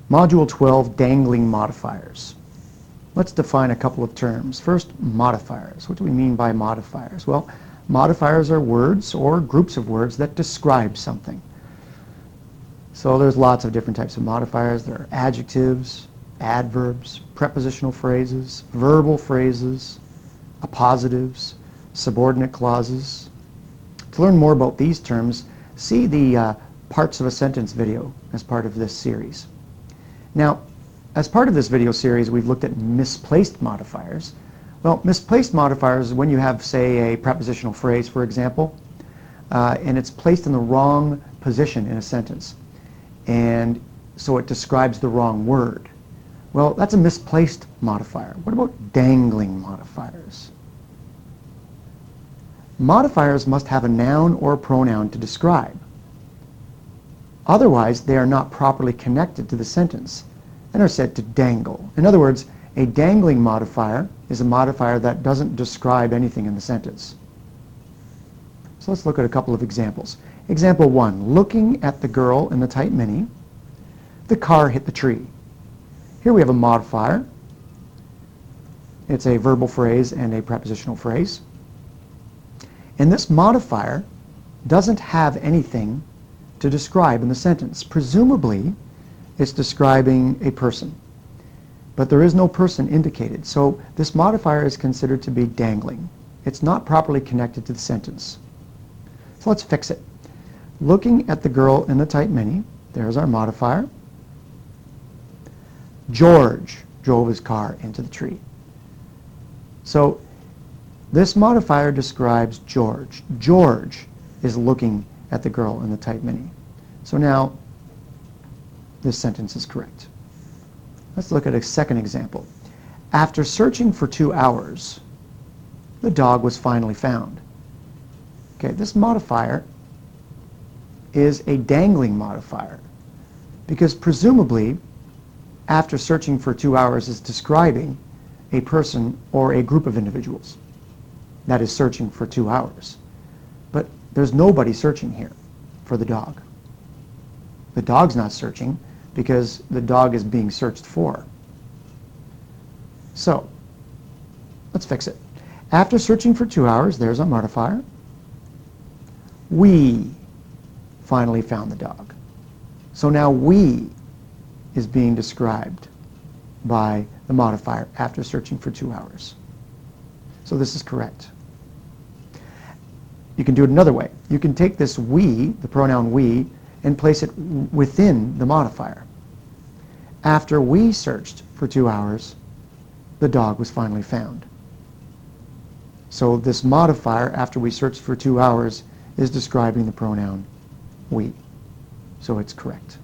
Module 12, Dangling Modifiers. Let's define a couple of terms. First, modifiers. What do we mean by modifiers? Well, modifiers are words or groups of words that describe something. So there's lots of different types of modifiers. There are adjectives, adverbs, prepositional phrases, verbal phrases, appositives, subordinate clauses. To learn more about these terms, see the parts of a sentence video as part of this series. Now, as part of this video series, we've looked at misplaced modifiers. Well, misplaced modifiers is when you have, say, a prepositional phrase, for example, and it's placed in the wrong position in a sentence, and so it describes the wrong word. Well, that's a misplaced modifier. What about dangling modifiers? Modifiers must have a noun or a pronoun to describe. Otherwise, they are not properly connected to the sentence and are said to dangle. In other words, a dangling modifier is a modifier that doesn't describe anything in the sentence. So let's look at a couple of examples. Example 1, looking at the girl in the type mini, the car hit the tree. Here we have a modifier. It's a verbal phrase and a prepositional phrase. And this modifier doesn't have anything to describe in the sentence. Presumably, it's describing a person. But there is no person indicated, so this modifier is considered to be dangling. It's not properly connected to the sentence. So let's fix it. Looking at the girl in the type mini, there's our modifier. George drove his car into the tree. So this modifier describes George. George is looking at the girl in the type mini. So now this sentence is correct. Let's look at a second example. After searching for 2 hours, the dog was finally found. Okay, this modifier is a dangling modifier because presumably after searching for 2 hours is describing a person or a group of individuals that is searching for 2 hours. But there's nobody searching here for the dog. The dog's not searching because the dog is being searched for. So, let's fix it. After searching for 2 hours, there's our modifier. We finally found the dog. So now we is being described by the modifier after searching for 2 hours. So this is correct. You can do it another way. You can take this we, the pronoun we, and place it within the modifier. After we searched for 2 hours, the dog was finally found. So this modifier, after we searched for 2 hours, is describing the pronoun we. So it's correct.